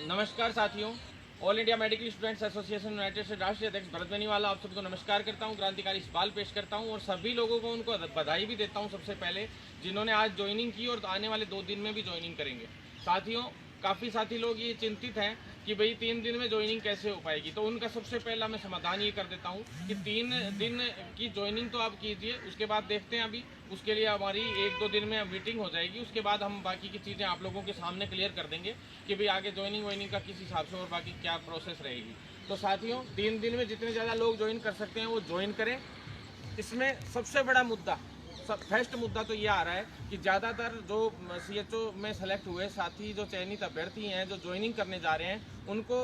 नमस्कार साथियों, all India medical students association United से राष्ट्रीय अध्यक्ष भरत बेनीवाला आप सबको नमस्कार करता हूं, क्रांतिकारी सवाल पेश करता हूं और सभी लोगों को उनको बधाई भी देता हूं सबसे पहले, जिन्होंने आज ज्वाइनिंग की और आने वाले 2 दिन में भी ज्वाइनिंग करेंगे। साथियों, काफ़ी साथी लोग ये चिंतित हैं कि भाई 3 दिन में ज्वाइनिंग कैसे हो पाएगी, तो उनका सबसे पहला मैं समाधान ये कर देता हूँ कि 3 दिन की ज्वाइनिंग तो आप कीजिए, उसके बाद देखते हैं। अभी उसके लिए हमारी 1-2 दिन में मीटिंग हो जाएगी, उसके बाद हम बाकी की चीज़ें आप लोगों के सामने क्लियर कर देंगे कि भाई आगे ज्वाइनिंग का किस हिसाब से और बाकी क्या प्रोसेस रहेगी। तो साथियों, 3 दिन में जितने ज़्यादा लोग ज्वाइन कर सकते हैं वो ज्वाइन करें। इसमें सबसे बड़ा मुद्दा, फर्स्ट मुद्दा तो ये आ रहा है कि ज़्यादातर जो CHO में सेलेक्ट हुए साथी, जो चयनित अभ्यर्थी हैं, जो ज्वाइनिंग करने जा रहे हैं, उनको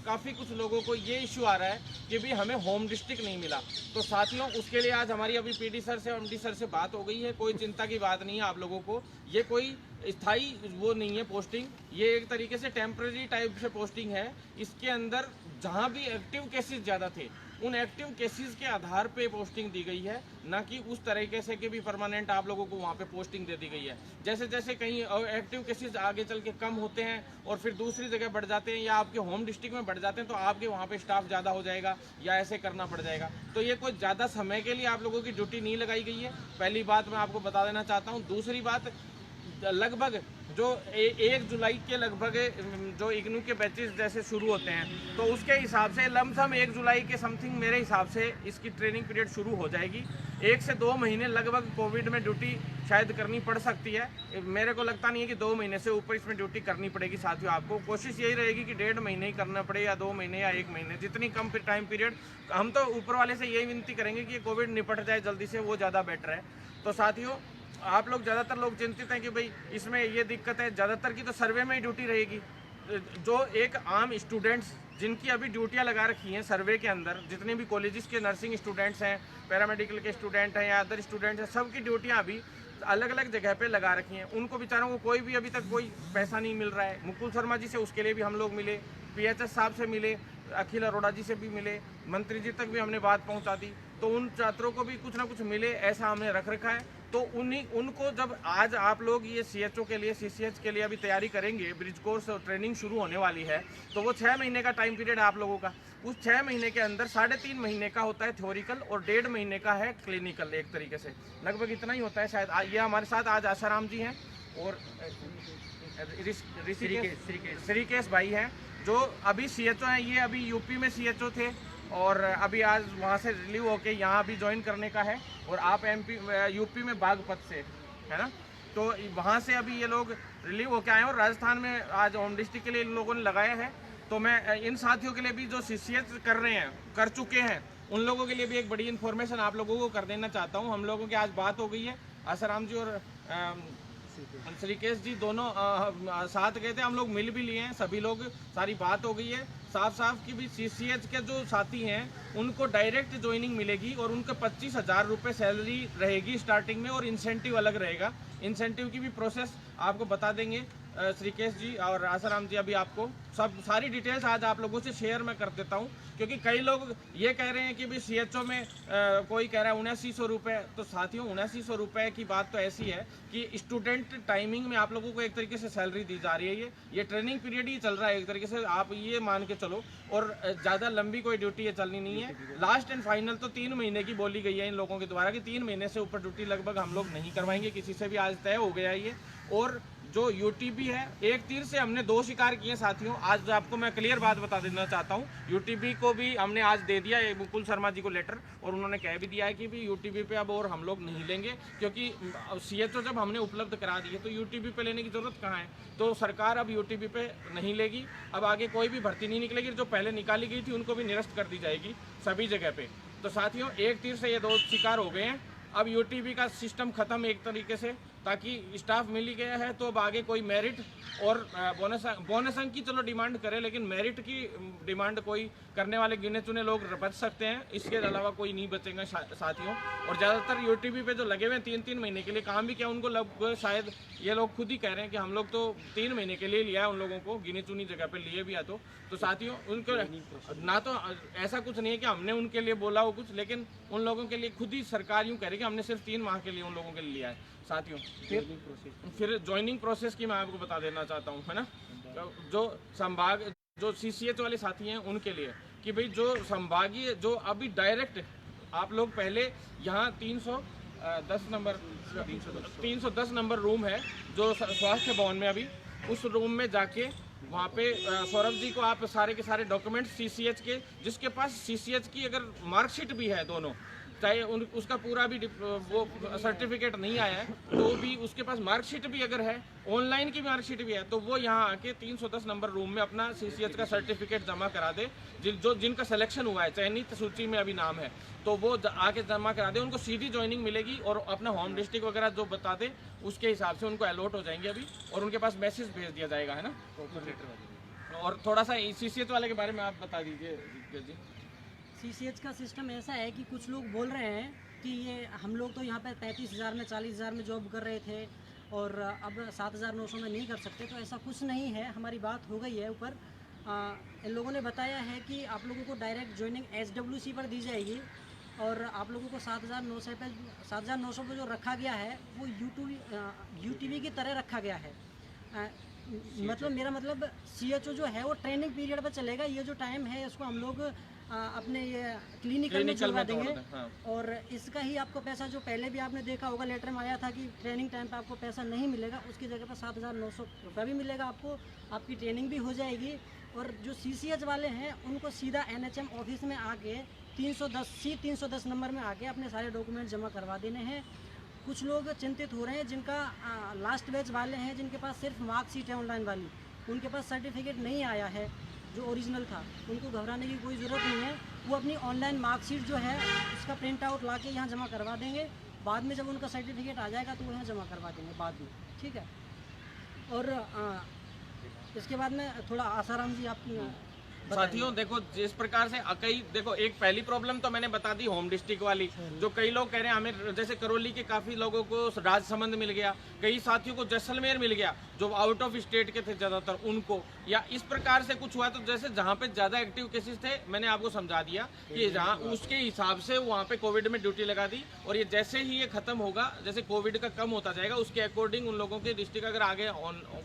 काफ़ी कुछ लोगों को ये इशू आ रहा है कि भी हमें होम डिस्ट्रिक्ट नहीं मिला। तो साथियों, उसके लिए आज हमारी अभी PD सर से MD सर से बात हो गई है। कोई चिंता की बात नहीं है आप लोगों को, ये कोई स्थायी वो नहीं है पोस्टिंग, ये एक तरीके से टेम्पररी टाइप से पोस्टिंग है। इसके अंदर जहाँ भी एक्टिव केसेस ज़्यादा थे, उन एक्टिव केसेस के आधार पे पोस्टिंग दी गई है, ना कि उस तरीके से कि भी परमानेंट आप लोगों को वहाँ पे पोस्टिंग दे दी गई है। जैसे जैसे कहीं एक्टिव केसेस आगे चल के कम होते हैं और फिर दूसरी जगह बढ़ जाते हैं या आपके होम डिस्ट्रिक्ट में बढ़ जाते हैं, तो आपके वहाँ पे स्टाफ ज़्यादा हो जाएगा या ऐसे करना पड़ जाएगा। तो ये कोई ज़्यादा समय के लिए आप लोगों की ड्यूटी नहीं लगाई गई है, पहली बात मैं आपको बता देना चाहता हूँ। दूसरी बात, लगभग जो 1 जुलाई के लगभग जो इग्नू के बैचेस जैसे शुरू होते हैं, तो उसके हिसाब से लमसम 1 जुलाई के समथिंग मेरे हिसाब से इसकी ट्रेनिंग पीरियड शुरू हो जाएगी। 1 से 2 महीने लगभग कोविड में ड्यूटी शायद करनी पड़ सकती है। मेरे को लगता नहीं है कि 2 महीने से ऊपर इसमें ड्यूटी करनी पड़ेगी। साथियों, आपको कोशिश यही रहेगी कि 1.5 महीने ही करना पड़े या 2 महीने या 1 महीने, जितनी कम टाइम पीरियड। हम तो ऊपर वाले से यही विनती करेंगे कि कोविड निपट जाए जल्दी से, वो ज़्यादा बेटर है। तो साथियों, आप लोग ज़्यादातर लोग चिंतित हैं कि भाई इसमें ये दिक्कत है, ज़्यादातर की तो सर्वे में ही ड्यूटी रहेगी। जो एक आम स्टूडेंट्स जिनकी अभी ड्यूटियां लगा रखी हैं सर्वे के अंदर, जितने भी कॉलेजेस के नर्सिंग स्टूडेंट्स हैं, पैरामेडिकल के स्टूडेंट हैं या अदर स्टूडेंट्स हैं, सबकी ड्यूटियां अभी अलग अलग जगह पे लगा रखी हैं। उनको बेचारों को कोई भी अभी तक कोई पैसा नहीं मिल रहा है। मुकुल शर्मा जी से उसके लिए भी हम लोग मिले, PHS साहब से मिले, अखिल अरोड़ा जी से भी मिले, मंत्री जी तक भी हमने बात पहुंचा दी। तो उन छात्रों को भी कुछ ना कुछ मिले, ऐसा हमने रख रखा है। तो उनको जब आज आप लोग ये CHO के लिए, CCH के लिए अभी तैयारी करेंगे, ब्रिज कोर्स और ट्रेनिंग शुरू होने वाली है, तो वो 6 महीने का टाइम पीरियड है आप लोगों का। उस 6 महीने के अंदर 3.5 महीने का होता है थ्योरिकल और 1.5 महीने का है क्लिनिकल। एक तरीके से लगभग इतना ही होता है शायद। ये हमारे साथ आज आसाराम जी हैं और श्रीकेश भाई हैं, जो अभी CHO हैं। ये अभी यूपी में CHO थे और अभी आज वहाँ से रिलीव होके यहाँ भी ज्वाइन करने का है। और आप यूपी में बागपत से है ना, तो वहाँ से अभी ये लोग रिलीव होके आए हैं और राजस्थान में आज होम डिस्ट्रिक्ट के लिए इन लोगों ने लगाया है। तो मैं इन साथियों के लिए भी जो CCH कर रहे हैं, कर चुके हैं, उन लोगों के लिए भी एक बड़ी इन्फॉर्मेशन आप लोगों को कर देना चाहता हूँ। हम लोगों की आज बात हो गई है, आसाराम जी और श्रीकेश जी दोनों साथ गए थे, हम लोग मिल भी लिए हैं, सभी लोग, सारी बात हो गई है। साफ की भी CCH के जो साथी हैं उनको डायरेक्ट ज्वाइनिंग मिलेगी और उनके 25,000 रुपये सैलरी रहेगी स्टार्टिंग में और इंसेंटिव अलग रहेगा। इंसेंटिव की भी प्रोसेस आपको बता देंगे श्रीकेश जी और आसाराम जी। अभी आपको सारी डिटेल्स आज आप लोगों से शेयर मैं कर देता हूं, क्योंकि कई लोग ये कह रहे हैं कि भी CHO में कोई कह रहा है 7900 रुपये। तो साथियों, 7900 रुपये की बात तो ऐसी है कि स्टूडेंट टाइमिंग में आप लोगों को एक तरीके से सैलरी दी जा रही है। ये ट्रेनिंग पीरियड ही चल रहा है एक तरीके से, आप ये मान के चलो, और ज़्यादा लंबी कोई ड्यूटी ये चलनी नहीं है। लास्ट एंड फाइनल तो 3 महीने की बोली गई है इन लोगों के द्वारा कि 3 महीने से ऊपर ड्यूटी लगभग हम लोग नहीं करवाएंगे किसी से भी, आज तय हो गया ये। और जो UTB है, एक तीर से हमने 2 शिकार किए साथियों। आज आपको मैं क्लियर बात बता देना चाहता हूँ, UTB को भी हमने आज दे दिया है मुकुल शर्मा जी को लेटर, और उन्होंने कह भी दिया है कि भी UTB पे अब और हम लोग नहीं लेंगे, क्योंकि CHO जब हमने उपलब्ध करा दी है तो UTB पे लेने की जरूरत कहाँ है। तो सरकार अब UTB पे नहीं लेगी, अब आगे कोई भी भर्ती नहीं निकलेगी। जो पहले निकाली गई थी उनको भी निरस्त कर दी जाएगी सभी जगह पे। तो साथियों, एक तीर से ये 2 शिकार हो गए हैं। अब UTB का सिस्टम खत्म एक तरीके से, ताकि स्टाफ मिल ही गया है। तो अब आगे कोई मेरिट और बोनस अंक की चलो डिमांड करे, लेकिन मेरिट की डिमांड कोई करने वाले गिने चुने लोग बच सकते हैं, इसके अलावा कोई नहीं बचेगा साथियों। और ज़्यादातर UTB पे जो लगे हुए 3-3 महीने के लिए काम भी किया, उनको लगभग शायद ये लोग खुद ही कह रहे हैं कि हम लोग तो 3 महीने के लिए लिया है उन लोगों को, गिनी चुनी जगह पे लिए भी है। तो साथियों, उनको ना तो ऐसा कुछ नहीं है कि हमने उनके लिए बोला हो कुछ, लेकिन उन लोगों के लिए खुद ही सरकार यूँ कह रही है कि हमने सिर्फ 3 माह के लिए उन लोगों के लिए लिया है साथियों। फिर ज्वाइनिंग प्रोसेस की मैं आपको बता देना चाहता हूँ, है ना। जो संभाग जो CCH वाले साथी हैं उनके लिए कि भाई जो संभागीय जो अभी डायरेक्ट आप लोग पहले यहाँ 310 नंबर रूम है जो स्वास्थ्य भवन में, अभी उस रूम में जाके वहाँ पे सौरभ जी को आप सारे के सारे डॉक्यूमेंट CCH के, जिसके पास CCH की अगर मार्कशीट भी है दोनों, चाहे उसका पूरा भी वो सर्टिफिकेट नहीं आया है तो भी उसके पास मार्कशीट भी अगर है, ऑनलाइन की मार्कशीट भी है, तो वो यहाँ आके 310 नंबर रूम में अपना CCH का सर्टिफिकेट जमा करा दे। जिनका सिलेक्शन हुआ है, चयनित सूची में अभी नाम है, तो वो आके जमा करा दे, उनको सीधी ज्वाइनिंग मिलेगी और अपना होम डिस्ट्रिक्ट वगैरह जो बता दे उसके हिसाब से उनको अलॉट हो जाएंगे अभी, और उनके पास मैसेज भेज दिया जाएगा, है ना। और थोड़ा सा CCH वाले के बारे में आप बता दीजिए जी। CCH का सिस्टम ऐसा है कि कुछ लोग बोल रहे हैं कि ये हम लोग तो यहाँ पे 35,000 में 40,000 में जॉब कर रहे थे और अब 7,900 में नहीं कर सकते, तो ऐसा कुछ नहीं है। हमारी बात हो गई है ऊपर, इन लोगों ने बताया है कि आप लोगों को डायरेक्ट ज्वाइनिंग SWC पर दी जाएगी और आप लोगों को 7,900 पर जो रखा गया है वो UTV की तरह रखा गया है। मतलब मेरा मतलब CHO जो है वो ट्रेनिंग पीरियड पर चलेगा। ये जो टाइम है इसको हम लोग अपने ये क्लिनिकल में जुड़वा देंगे। हाँ। और इसका ही आपको पैसा, जो पहले भी आपने देखा होगा लेटर में आया था कि ट्रेनिंग टाइम पे आपको पैसा नहीं मिलेगा, उसकी जगह पर 7,900 रुपये भी मिलेगा आपको, आपकी ट्रेनिंग भी हो जाएगी। और जो CCH वाले हैं उनको सीधा NHM ऑफिस में आके 310 नंबर में आके अपने सारे डॉक्यूमेंट जमा करवा देने हैं। कुछ लोग चिंतित हो रहे हैं जिनका लास्ट बैच वाले हैं, जिनके पास सिर्फ मार्कशीट है ऑनलाइन वाली, उनके पास सर्टिफिकेट नहीं आया है जो ओरिजिनल था, उनको घबराने की कोई ज़रूरत नहीं है। वो अपनी ऑनलाइन मार्कशीट जो है उसका प्रिंट आउट ला के यहाँ जमा करवा देंगे। बाद में जब उनका सर्टिफिकेट आ जाएगा तो वो यहाँ जमा करवा देंगे बाद में, ठीक है। और इसके बाद में थोड़ा आसाराम जी आप साथियों देखो, जिस प्रकार से कई देखो, एक पहली प्रॉब्लम तो मैंने बता दी होम डिस्ट्रिक्ट वाली, जो कई लोग कह रहे हैं हमें, जैसे करौली के काफी लोगों को राजसमंद मिल गया, कई साथियों को जैसलमेर मिल गया जो आउट ऑफ स्टेट के थे ज्यादातर उनको, या इस प्रकार से कुछ हुआ। तो जैसे जहाँ पे ज्यादा एक्टिव केसेस थे मैंने आपको समझा दिया कि जहाँ उसके हिसाब से वहाँ पे कोविड में ड्यूटी लगा दी, और ये जैसे ही ये खत्म होगा, जैसे कोविड का कम होता जाएगा उसके अकॉर्डिंग उन लोगों के डिस्ट्रिक्ट अगर आगे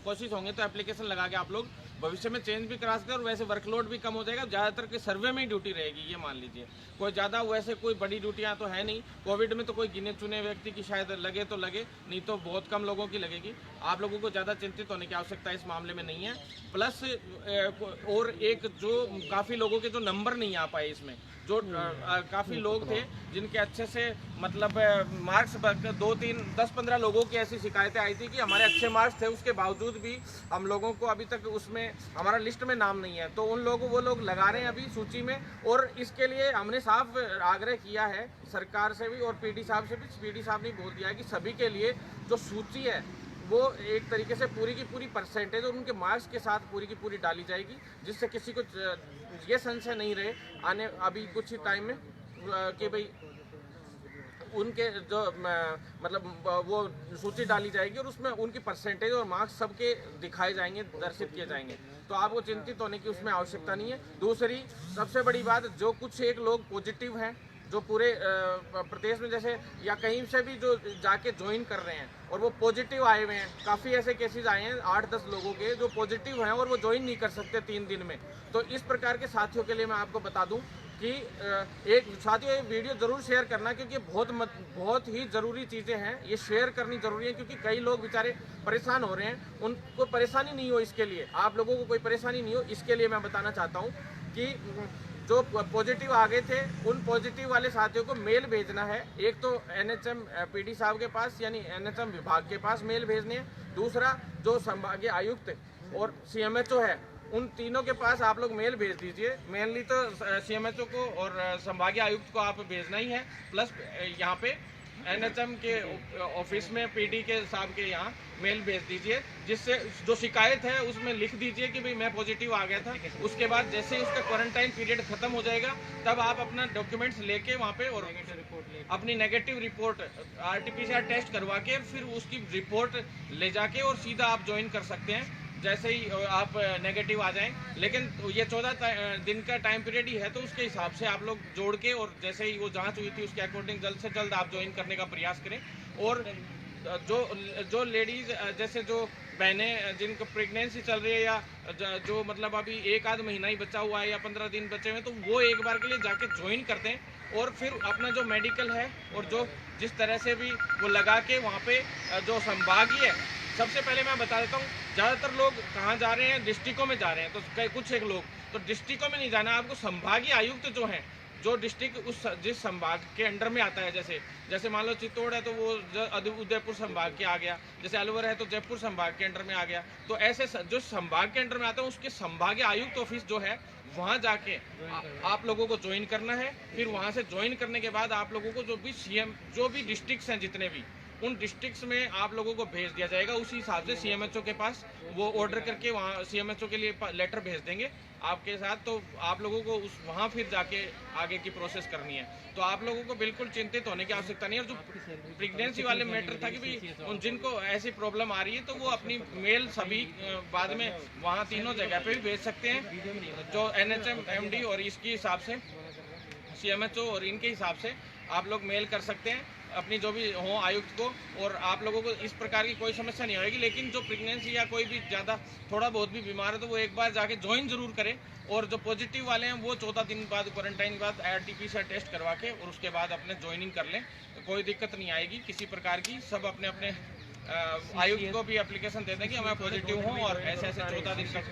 कोशिश होंगे तो एप्लीकेशन लगा के आप लोग भविष्य में चेंज भी करा सकते हैं, और वैसे वर्कलोड भी कम हो जाएगा। ज्यादातर के सर्वे में ही ड्यूटी रहेगी, ये मान लीजिए। कोई ज्यादा वैसे कोई बड़ी ड्यूटियां तो है नहीं कोविड में, तो कोई गिने चुने व्यक्ति की शायद लगे तो लगे, नहीं तो बहुत कम लोगों की लगेगी। आप लोगों को ज्यादा चिंतित होने की आवश्यकता इस मामले में नहीं है। प्लस और एक जो काफी लोगों के जो नंबर नहीं आ पाए इसमें, जो काफी लोग थे जिनके अच्छे से मतलब मार्क्स 10-15 लोगों की ऐसी शिकायतें आई थी कि हमारे अच्छे मार्क्स थे, उसके बावजूद भी हम लोगों को अभी तक उसमें हमारा लिस्ट में नाम नहीं है। तो उन लोगों वो लोग लगा रहे हैं अभी सूची में, और इसके लिए हमने साफ आग्रह किया है सरकार से भी और PD साहब से भी। PD साहब ने बोल दिया है कि सभी के लिए जो सूची है वो एक तरीके से पूरी की पूरी परसेंटेज और उनके मार्क्स के साथ पूरी की पूरी डाली जाएगी, जिससे किसी को ये संशय नहीं रहे आने अभी कुछ ही टाइम में कि भाई उनके जो मतलब वो सूची डाली जाएगी और उसमें उनकी परसेंटेज और मार्क्स सबके दिखाए जाएंगे, दर्शित किए जाएंगे। तो आपको चिंतित होने की उसमें आवश्यकता नहीं है। दूसरी सबसे बड़ी बात, जो कुछ एक लोग पॉजिटिव हैं जो पूरे प्रदेश में जैसे या कहीं से भी जो जाके ज्वाइन कर रहे हैं और वो पॉजिटिव आए हुए हैं, काफ़ी ऐसे केसेस आए हैं 8-10 लोगों के जो पॉजिटिव हैं और वो ज्वाइन नहीं कर सकते 3 दिन में। तो इस प्रकार के साथियों के लिए मैं आपको बता दूं कि एक साथियों ये वीडियो ज़रूर शेयर करना, क्योंकि बहुत ही ज़रूरी चीज़ें हैं, ये शेयर करनी ज़रूरी है, क्योंकि कई लोग बेचारे परेशान हो रहे हैं। उनको परेशानी नहीं हो, इसके लिए आप लोगों को कोई परेशानी नहीं हो, इसके लिए मैं बताना चाहता हूँ कि जो पॉजिटिव आ गए थे उन पॉजिटिव वाले साथियों को मेल भेजना है। एक तो NHM PD साहब के पास यानी NHM विभाग के पास मेल भेजनी है। दूसरा जो संभागीय आयुक्त और CMHO है उन तीनों के पास आप लोग मेल भेज दीजिए। मेनली तो CMHO को और संभागीय आयुक्त को आप भेजना ही है, प्लस यहाँ पे NHM के ऑफिस में PD के साहब के यहाँ मेल भेज दीजिए, जिससे जो शिकायत है उसमें लिख दीजिए कि भाई मैं पॉजिटिव आ गया था। उसके बाद जैसे ही उसका क्वारंटाइन पीरियड खत्म हो जाएगा तब आप अपना डॉक्यूमेंट्स लेके वहाँ पे और अपनी नेगेटिव रिपोर्ट RT-PCR टेस्ट करवा के फिर उसकी रिपोर्ट ले जाके और सीधा आप ज्वाइन कर सकते हैं जैसे ही आप नेगेटिव आ जाएं। लेकिन ये 14 दिन का टाइम पीरियड ही है, तो उसके हिसाब से आप लोग जोड़ के और जैसे ही वो जांच हुई थी उसके अकॉर्डिंग जल्द से जल्द आप ज्वाइन करने का प्रयास करें। और जो लेडीज जैसे जो बहनें जिनको प्रेगनेंसी चल रही है या जो मतलब अभी एक आध महीना ही बचा हुआ है या 15 दिन बचे हुए हैं, तो वो एक बार के लिए जाके ज्वाइन करते हैं और फिर अपना जो मेडिकल है और जो जिस तरह से भी वो लगा के वहाँ पे जो संभागीय, सबसे पहले मैं बता देता हूँ, ज़्यादातर लोग कहाँ जा रहे हैं, डिस्ट्रिक्टों में जा रहे हैं। तो कुछ एक लोग तो डिस्ट्रिक्टों में नहीं जाना, आपको संभागीय आयुक्त जो हैं, जो डिस्ट्रिक्ट जिस संभाग के अंडर में आता है, जैसे मान लो चित्तौड़ है तो वो उदयपुर संभाग के आ गया, जैसे अलवर है तो जयपुर संभाग के अंडर में आ गया। तो ऐसे जो संभाग के अंडर में आता है उसके संभागीय आयुक्त ऑफिस जो है वहाँ जाके आप लोगों को ज्वाइन करना है। फिर वहाँ से ज्वाइन करने के बाद आप लोगों को जो भी डिस्ट्रिक्ट्स हैं जितने भी, उन डिस्ट्रिक्ट्स में आप लोगों को भेज दिया जाएगा। उसी हिसाब से सीएमएचओ के पास वो ऑर्डर करके वहाँ सीएमएचओ के लिए लेटर भेज देंगे आपके साथ। तो आप लोगों को वहाँ फिर जाके आगे की प्रोसेस करनी है। तो आप लोगों को बिल्कुल चिंतित होने की आवश्यकता नहीं है। और जो प्रेगनेंसी वाले मैटर था कि भाई उन जिनको ऐसी प्रॉब्लम आ रही है तो वो अपनी मेल सभी बाद में वहाँ तीनों जगह पे भी भेज सकते हैं, जो NHM MD और इसके हिसाब से CMHO और इनके हिसाब से आप लोग मेल कर सकते हैं अपनी जो भी हो आयुक्त को, और आप लोगों को इस प्रकार की कोई समस्या नहीं होगी। लेकिन जो प्रेगनेंसी या कोई भी ज़्यादा थोड़ा बहुत भी बीमार है तो वो एक बार जाके ज्वाइन जरूर करें। और जो पॉजिटिव वाले हैं वो 14 दिन बाद क्वारंटाइन के बाद RT-PCR टेस्ट करवा के और उसके बाद अपने ज्वाइनिंग कर लें, तो कोई दिक्कत नहीं आएगी किसी प्रकार की। सब अपने अपने आयुक्त को भी एप्लीकेशन दे दें कि मैं पॉजिटिव हूँ और ऐसे ऐसे 14 दिन तक।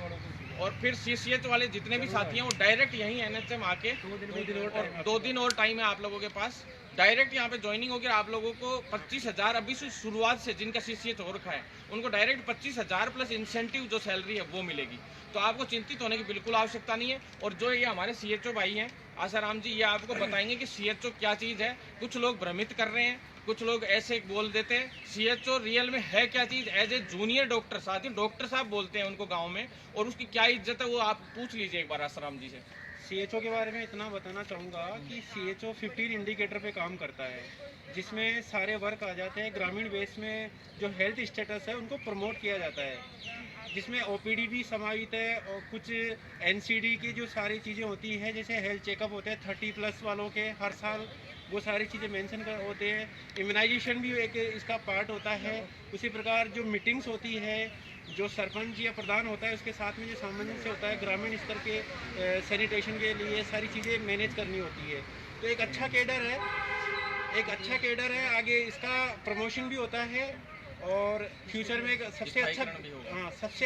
और फिर CCH वाले जितने भी साथी हैं वो डायरेक्ट यहीं NHM आके 2 दिन और टाइम है आप लोगों के पास, डायरेक्ट यहाँ पे ज्वाइनिंग होकर आप लोगों को 25,000 अभी से शुरुआत से जिनका CCH हो रखा है उनको डायरेक्ट 25,000 प्लस इंसेंटिव जो सैलरी है वो मिलेगी। तो आपको चिंतित होने की बिल्कुल आवश्यकता नहीं है। और जो ये हमारे CHO भाई हैं आसाराम जी, ये आपको बताएंगे कि CHO क्या चीज़ है। कुछ लोग भ्रमित कर रहे हैं, कुछ लोग ऐसे बोल देते हैं। CHO रियल में है क्या चीज़, एज ए जूनियर डॉक्टर, साथ ही डॉक्टर साहब बोलते हैं उनको गाँव में, और उसकी क्या इज्जत है वो आप पूछ लीजिए एक बार आसाराम जी से। CHO के बारे में इतना बताना चाहूँगा कि CHO 15 इंडिकेटर पे काम करता है, जिसमें सारे वर्क आ जाते हैं। ग्रामीण बेस में जो हेल्थ स्टेटस है उनको प्रमोट किया जाता है, जिसमें OPD भी समाहित है और कुछ NCD की जो सारी चीज़ें होती हैं, जैसे हेल्थ चेकअप होते हैं 30+ वालों के हर साल, वो सारी चीज़ें मेंशन होते हैं। इम्यूनाइजेशन भी एक इसका पार्ट होता है। उसी प्रकार जो मीटिंग्स होती है, जो सरपंच या प्रधान होता है उसके साथ में जो सामंजस्य होता है, ग्रामीण स्तर के सैनिटेशन के लिए सारी चीज़ें मैनेज करनी होती है। तो एक अच्छा कैडर है, आगे इसका प्रमोशन भी होता है और फ्यूचर में सबसे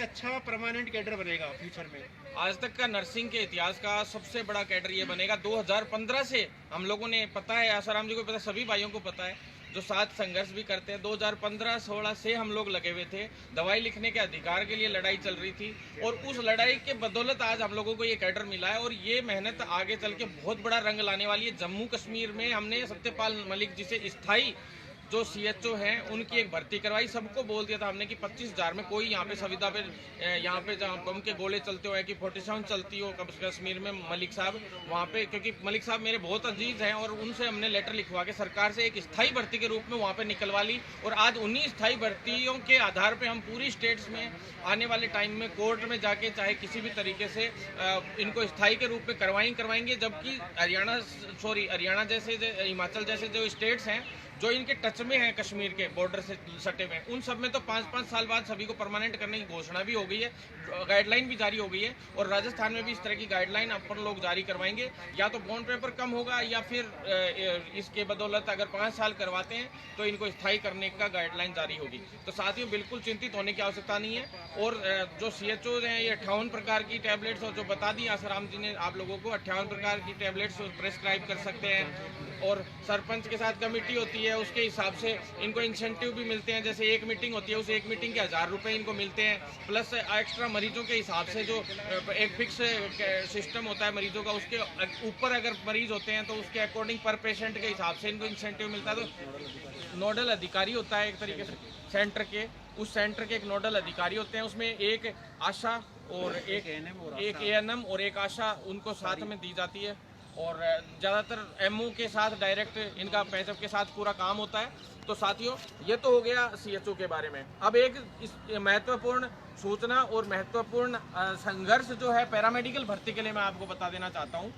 अच्छा परमानेंट कैडर बनेगा फ्यूचर में। आज तक का नर्सिंग के इतिहास का सबसे बड़ा कैडर ये बनेगा। 2015 से हम लोगों ने, पता है आसाराम जी को पता, सभी भाइयों को पता है जो साथ संघर्ष भी करते हैं। 2015-16 से हम लोग लगे हुए थे, दवाई लिखने के अधिकार के लिए लड़ाई चल रही थी, और उस लड़ाई के बदौलत आज हम लोगों को ये कैडर मिला है। और ये मेहनत आगे चल के बहुत बड़ा रंग लाने वाली है। जम्मू कश्मीर में हमने सत्यपाल मलिक जी से स्थायी जो CHO हैं उनकी एक भर्ती करवाई। सबको बोल दिया था हमने कि 25,000 में कोई यहाँ पे संविदा पे, यहाँ पे जहाँ बम के गोले चलते हो, कि 47 चलती हो कश्मीर में, मलिक साहब वहाँ पे, क्योंकि मलिक साहब मेरे बहुत अजीज हैं, और उनसे हमने लेटर लिखवा के सरकार से एक स्थायी भर्ती के रूप में वहाँ पे निकलवा ली। और आज उन्हीं स्थायी भर्तियों के आधार पर हम पूरी स्टेट्स में आने वाले टाइम में कोर्ट में जाके चाहे किसी भी तरीके से इनको स्थायी के रूप में करवाएंगे। जबकि हरियाणा जैसे, हिमाचल जैसे जो स्टेट्स हैं जो इनके टच में है, कश्मीर के बॉर्डर से सटे हुए, उन सब में तो 5-5 साल बाद सभी को परमानेंट करने की घोषणा भी हो गई है, गाइडलाइन भी जारी हो गई है। और राजस्थान में भी इस तरह की गाइडलाइन अपन लोग जारी करवाएंगे। या तो बॉन्ड पेपर कम होगा, या फिर इसके बदौलत अगर 5 साल करवाते हैं तो इनको स्थायी करने का गाइडलाइन जारी होगी। तो साथियों बिल्कुल चिंतित होने की आवश्यकता नहीं है। और जो CHO हैं ये 58 प्रकार की टैबलेट्स, और जो बता दी आसाराम जी ने आप लोगों को, 58 प्रकार की टैबलेट्स प्रेस्क्राइब कर सकते हैं। और सरपंच के साथ कमेटी होती है, उसके हिसाब से इनको इंसेंटिव भी मिलते हैं। जैसे एक मीटिंग होती है, उस एक मीटिंग के 1000 रुपये इनको मिलते हैं, प्लस एक्स्ट्रा मरीजों के हिसाब से जो एक फिक्स सिस्टम होता है मरीजों का, उसके ऊपर अगर मरीज होते हैं तो उसके अकॉर्डिंग पर पेशेंट के हिसाब से इनको इंसेंटिव मिलता है। तो नोडल अधिकारी होता है एक तरीके से सेंटर के, उस सेंटर के एक नोडल अधिकारी होते हैं, उसमें एक आशा और एक ANM और एक आशा उनको साथ में दी जाती है। और ज़्यादातर MO के साथ डायरेक्ट इनका पैचअप के साथ पूरा काम होता है। तो साथियों ये तो हो गया CHO के बारे में। अब एक इस महत्वपूर्ण सूचना और महत्वपूर्ण संघर्ष जो है पैरामेडिकल भर्ती के लिए मैं आपको बता देना चाहता हूँ।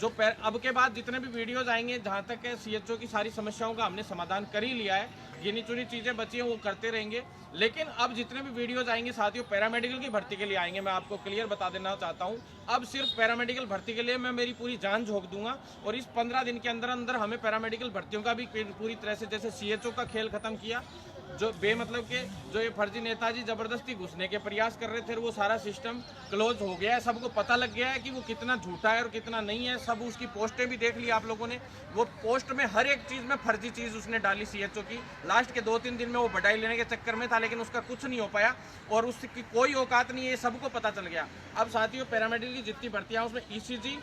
अब के बाद जितने भी वीडियोज आएंगे, जहाँ तक सीएचओ की सारी समस्याओं का हमने समाधान कर ही लिया है, गिनी चुनी चीज़ें बची हैं वो करते रहेंगे। लेकिन अब जितने भी वीडियोज आएंगे साथियों, पैरामेडिकल की भर्ती के लिए आएंगे। मैं आपको क्लियर बता देना चाहता हूँ, अब सिर्फ पैरामेडिकल भर्ती के लिए मैं मेरी पूरी जान झोंक दूंगा, और इस 15 दिन के अंदर अंदर हमें पैरामेडिकल भर्तियों का भी पूरी तरह से, जैसे सीएचओ का खेल खत्म किया, जो बेमतलब के जो ये फर्जी नेताजी जबरदस्ती घुसने के प्रयास कर रहे थे, वो सारा सिस्टम क्लोज हो गया है। सबको पता लग गया है कि वो कितना झूठा है और कितना नहीं है। सब उसकी पोस्टें भी देख ली आप लोगों ने, वो पोस्ट में हर एक चीज़ में फर्जी चीज़ उसने डाली सीएचओ की। लास्ट के 2-3 दिन में वो बधाई लेने के चक्कर में था, लेकिन उसका कुछ नहीं हो पाया और उसकी कोई औकात नहीं है, ये सबको पता चल गया। अब साथियों, पैरामेडिकल की जितनी भर्तियाँ उसमें ईसीजी,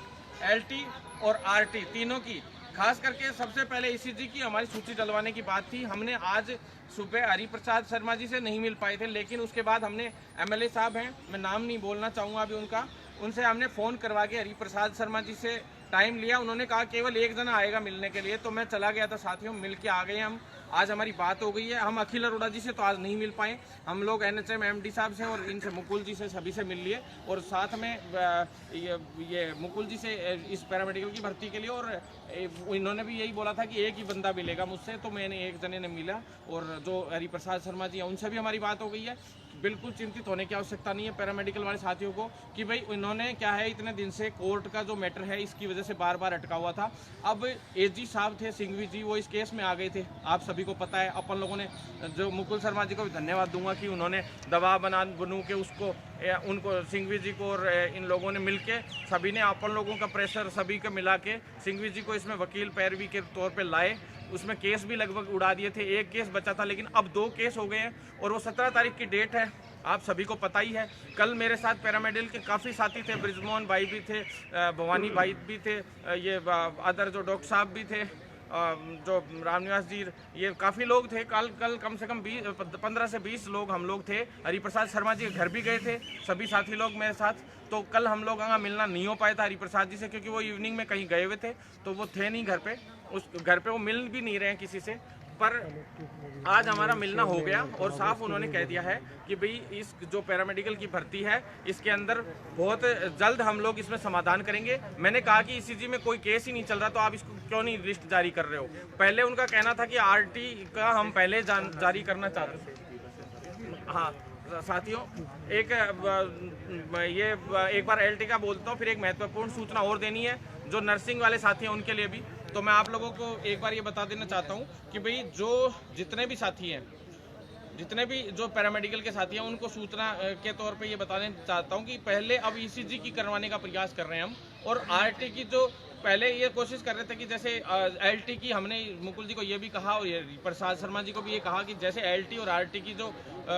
एलटी और आरटी तीनों की, खास करके सबसे पहले ईसीजी की हमारी सूची डलवाने की बात थी। हमने आज सुबह हरिप्रसाद शर्मा जी से नहीं मिल पाए थे, लेकिन उसके बाद हमने एमएलए साहब हैं, मैं नाम नहीं बोलना चाहूँगा अभी उनका, उनसे हमने फ़ोन करवा के हरिप्रसाद शर्मा जी से टाइम लिया। उन्होंने कहा केवल एक जना आएगा मिलने के लिए, तो मैं चला गया था साथियों, मिल के आ गए हम। आज हमारी बात हो गई है। हम अखिल अरोड़ा जी से तो आज नहीं मिल पाए, हम लोग एनएचएम एमडी साहब से और इनसे मुकुल जी से सभी से मिल लिए, और साथ में ये मुकुल जी से इस पैरामेडिकल की भर्ती के लिए, और इन्होंने भी यही बोला था कि एक ही बंदा मिलेगा मुझसे, तो मैंने एक जने ने मिला, और जो हरिप्रसाद शर्मा जी हैं उनसे भी हमारी बात हो गई है। बिल्कुल चिंतित होने की आवश्यकता नहीं है पैरामेडिकल वाले साथियों को कि भाई इन्होंने क्या है, इतने दिन से कोर्ट का जो मैटर है इसकी वजह से बार बार अटका हुआ था। अब एजी साहब थे सिंघवी जी, वो इस केस में आ गए थे, आप सभी को पता है। अपन लोगों ने, जो मुकुल शर्मा जी को भी धन्यवाद दूंगा कि उन्होंने दबाव बनू के उनको सिंघवी जी को और इन लोगों ने मिलके, सभी ने अपन लोगों का प्रेशर सभी को मिला के सिंघवी जी को इसमें वकील पैरवी के तौर पे लाए। उसमें केस भी लगभग उड़ा दिए थे, एक केस बचा था, लेकिन अब 2 केस हो गए हैं, और वो 17 तारीख की डेट है, आप सभी को पता ही है। कल मेरे साथ पैरामेडिकल के काफ़ी साथी थे, ब्रिजमोहन भाई भी थे, भवानी भाई भी थे, ये अदर जो डॉक्टर साहब भी थे, जो रामनिवास जी, ये काफ़ी लोग थे। कल कम से कम 15 से 20 लोग हम लोग थे। हरिप्रसाद शर्मा जी के घर भी गए थे सभी साथी लोग मेरे साथ। तो कल हम लोग मिलना नहीं हो पाया था हरिप्रसाद जी से, क्योंकि वो इवनिंग में कहीं गए हुए थे, तो वो थे नहीं घर पे, उस घर पे वो मिल भी नहीं रहे हैं किसी से। पर आज हमारा मिलना हो गया, और साफ उन्होंने कह दिया है कि भाई इस जो पैरामेडिकल की भर्ती है इसके अंदर बहुत जल्द हम लोग इसमें समाधान करेंगे। मैंने कहा कि ईसीजी में कोई केस ही नहीं चल रहा, तो आप इसको क्यों नहीं लिस्ट जारी कर रहे हो। पहले उनका कहना था कि आरटी का हम पहले जारी करना चाहते थे। हाँ साथियों, एक बार एलटी का बोलता हूँ, फिर एक महत्वपूर्ण सूचना और देनी है जो नर्सिंग वाले साथी हैं उनके लिए भी। तो मैं आप लोगों को एक बार ये बता देना चाहता हूँ कि भाई जो जितने भी साथी हैं, जितने भी जो पैरामेडिकल के साथी हैं, उनको सूचना के तौर पे ये बताना चाहता हूँ कि पहले अब ईसीजी की करवाने का प्रयास कर रहे हैं हम, और आरटी की जो पहले ये कोशिश कर रहे थे कि जैसे एलटी की, हमने मुकुल जी को ये भी कहा और प्रसाद शर्मा जी को भी ये कहा कि जैसे एलटी और आरटी की जो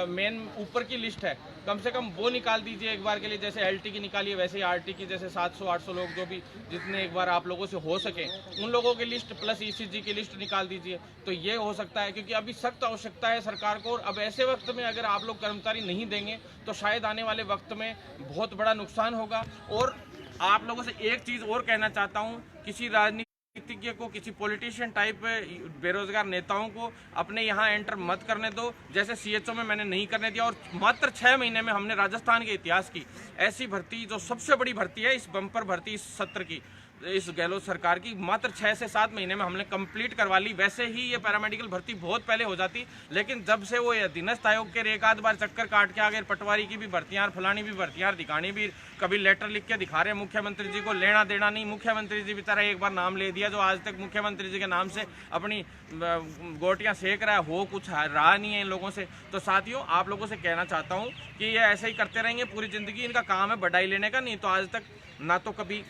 मेन ऊपर की लिस्ट है, कम से कम वो निकाल दीजिए एक बार के लिए। जैसे एलटी की निकालिए, वैसे ही आरटी की जैसे 700-800 लोग जो भी जितने एक बार आप लोगों से हो सके, उन लोगों की लिस्ट प्लस ईसीजी की लिस्ट निकाल दीजिए। तो ये हो सकता है, क्योंकि अभी सख्त आवश्यकता है सरकार को, और अब ऐसे वक्त में अगर आप लोग कर्मचारी नहीं देंगे तो शायद आने वाले वक्त में बहुत बड़ा नुकसान होगा। और आप लोगों से एक चीज़ और कहना चाहता हूँ, किसी राजनीतिज्ञ को, किसी पॉलिटिशियन टाइप बेरोजगार नेताओं को अपने यहाँ एंटर मत करने दो, जैसे सीएचओ में मैंने नहीं करने दिया। और मात्र 6 महीने में हमने राजस्थान के इतिहास की ऐसी भर्ती, जो सबसे बड़ी भर्ती है इस बम्पर भर्ती इस सत्र की, इस गहलोत सरकार की, मात्र 6 से 7 महीने में हमने कंप्लीट करवा ली। वैसे ही ये पैरामेडिकल भर्ती बहुत पहले हो जाती, लेकिन जब से वो अधीनस्थ आयोग के एक आध बार चक्कर काट के आ गए, पटवारी की भी भर्तियाँ, फलानी भी भर्तियाँ दिखानी भी, कभी लेटर लिख के दिखा रहे हैं मुख्यमंत्री जी को, लेना देना नहीं। मुख्यमंत्री जी बेचारा एक बार नाम ले दिया, जो आज तक मुख्यमंत्री जी के नाम से अपनी गोटियाँ सेक रहा है, हो कुछ रहा नहीं है इन लोगों से। तो साथियों, आप लोगों से कहना चाहता हूँ कि ये ऐसे ही करते रहेंगे पूरी ज़िंदगी, इनका काम है बधाई लेने का। नहीं तो आज तक ना तो कभी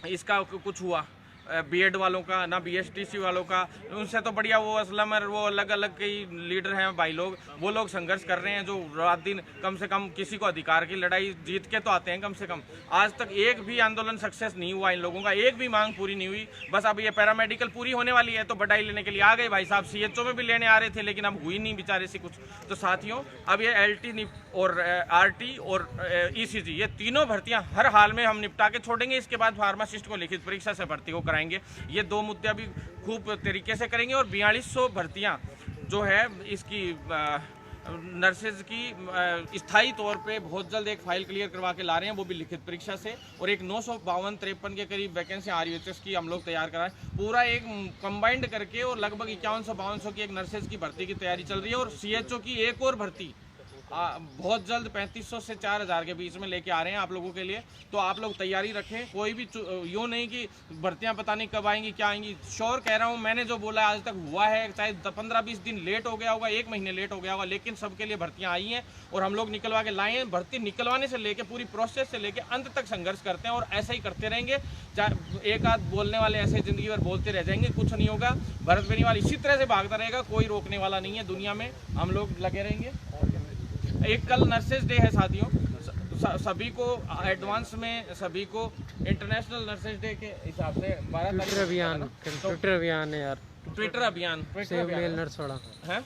इसका कुछ हुआ बीएड वालों का, ना बीएसटीसी वालों का। उनसे तो बढ़िया वो असलम और वो अलग अलग कई लीडर हैं भाई लोग, वो लोग संघर्ष कर रहे हैं, जो रात दिन कम से कम किसी को अधिकार की लड़ाई जीत के तो आते हैं कम से कम। आज तक एक भी आंदोलन सक्सेस नहीं हुआ इन लोगों का, एक भी मांग पूरी नहीं हुई। बस अब ये पैरामेडिकल पूरी होने वाली है तो बधाई लेने के लिए आ गए भाई साहब। सीएचओ में भी लेने आ रहे थे, लेकिन अब हुई नहीं बेचारे से कुछ। तो साथियों, अब ये एलटी और आरटी और ईसीजी, ये तीनों भर्तियाँ हर हाल में हम निपटा के छोड़ेंगे। इसके बाद फार्मासिस्ट को लिखित परीक्षा से भर्ती को कराएंगे। ये 2 मुद्दे अभी खूब तरीके से करेंगे। और 4200 भर्तियां जो है इसकी नर्सेज की स्थायी तौर पे बहुत जल्द एक फाइल क्लियर करवा के ला रहे हैं, वो भी लिखित परीक्षा से। और एक 952-53 के करीब वैकेंसी RUHS की हम लोग तैयार कराएं, पूरा एक कंबाइंड करके। और लगभग 5100-5200 की एक नर्सेज की भर्ती की तैयारी चल रही है। और CHO की एक और भर्ती बहुत जल्द 3500 से 4000 के बीच में लेके आ रहे हैं आप लोगों के लिए। तो आप लोग तैयारी रखें, कोई भी यूँ नहीं कि भर्तियां पता नहीं कब आएंगी क्या आएंगी। श्योर कह रहा हूं, मैंने जो बोला आज तक हुआ है, चाहे 15-20 दिन लेट हो गया होगा, 1 महीने लेट हो गया होगा, लेकिन सबके लिए भर्तियां आई हैं और हम लोग निकलवा के लाए हैं। भर्ती निकलवाने से लेके पूरी प्रोसेस से लेके अंत तक संघर्ष करते हैं और ऐसा ही करते रहेंगे। चाहे एक आध बोलने वाले ऐसे जिंदगी भर बोलते रह जाएंगे, कुछ नहीं होगा। भरत बेनीवाल इसी तरह से भागता रहेगा, कोई रोकने वाला नहीं है दुनिया में, हम लोग लगे रहेंगे। एक कल नर्सेज डे है साथियों, सभी को एडवांस में सभी को इंटरनेशनल नर्सेज डे के हिसाब से 12 तारीख अभियान ट्विटर अभियान है यार, ट्विटर अभियान नर्स वाला है,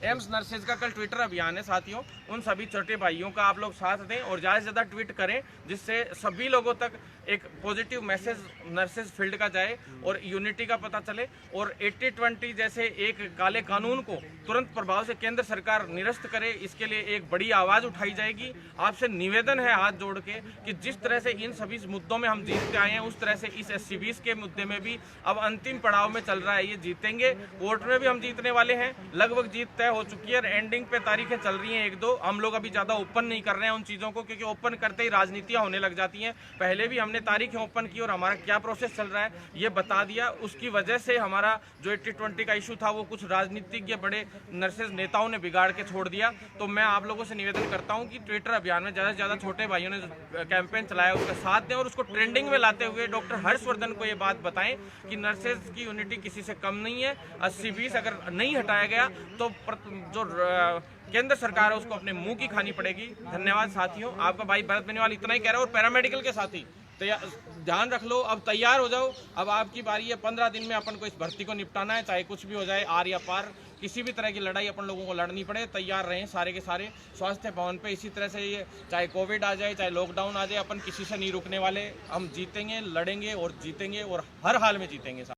एम्स नर्सेज का कल ट्विटर अभियान है साथियों। उन सभी छोटे भाइयों का आप लोग साथ दें और ज़्यादा से ज़्यादा ट्वीट करें, जिससे सभी लोगों तक एक पॉजिटिव मैसेज नर्सेज फील्ड का जाए और यूनिटी का पता चले। और 80-20 जैसे एक काले कानून को तुरंत प्रभाव से केंद्र सरकार निरस्त करे, इसके लिए एक बड़ी आवाज़ उठाई जाएगी। आपसे निवेदन है हाथ जोड़ के कि जिस तरह से इन सभी मुद्दों में हम जीतते आए हैं, उस तरह से इस SC20 के मुद्दे में भी अब अंतिम पड़ाव में चल रहा है, ये जीतेंगे। कोर्ट में भी हम जीतने वाले हैं, लगभग जीत तय हो चुकी है। एंडिंग पे तारीखें चल रही हैं 1-2। हम लोग अभी ज़्यादा ओपन नहीं कर रहे हैं उन चीज़ों को, क्योंकि ओपन करते ही राजनीतियाँ होने लग जाती हैं। पहले भी हमने तारीखें ओपन की और हमारा क्या प्रोसेस चल रहा है ये बता दिया। उसकी वजह से हमारा जो 80-20 का इशू था वो कुछ राजनीतिज्ञ बड़े नर्सेज नेताओं ने बिगाड़ के छोड़ दिया। तो मैं आप लोगों से निवेदन करता हूं कि ट्विटर अभियान में ज़्यादा से ज़्यादा छोटे भाइयों ने कैंपेन चलाया उसका साथ दें और उसको ट्रेंडिंग में लाते हुए डॉक्टर हर्षवर्धन को ये बात बताएं कि नर्सेज की यूनिटी किसी से कम नहीं है। 80-20 अगर नहीं हटाया गया तो जो केंद्र सरकार है उसको अपने मुंह की खानी पड़ेगी। धन्यवाद साथियों, आपका भाई भरत बेनीवाल इतना ही कह रहा है। और पैरामेडिकल के साथी ध्यान रख लो, अब तैयार हो जाओ, अब आपकी बारी है। 15 दिन में अपन को इस भर्ती को निपटाना है, चाहे कुछ भी हो जाए, आर या पार, किसी भी तरह की लड़ाई अपन लोगों को लड़नी पड़े। तैयार रहें सारे के सारे स्वास्थ्य भवन पे। इसी तरह से ये चाहे कोविड आ जाए, चाहे लॉकडाउन आ जाए, अपन किसी से नहीं रुकने वाले। हम जीतेंगे, लड़ेंगे और जीतेंगे और हर हाल में जीतेंगे।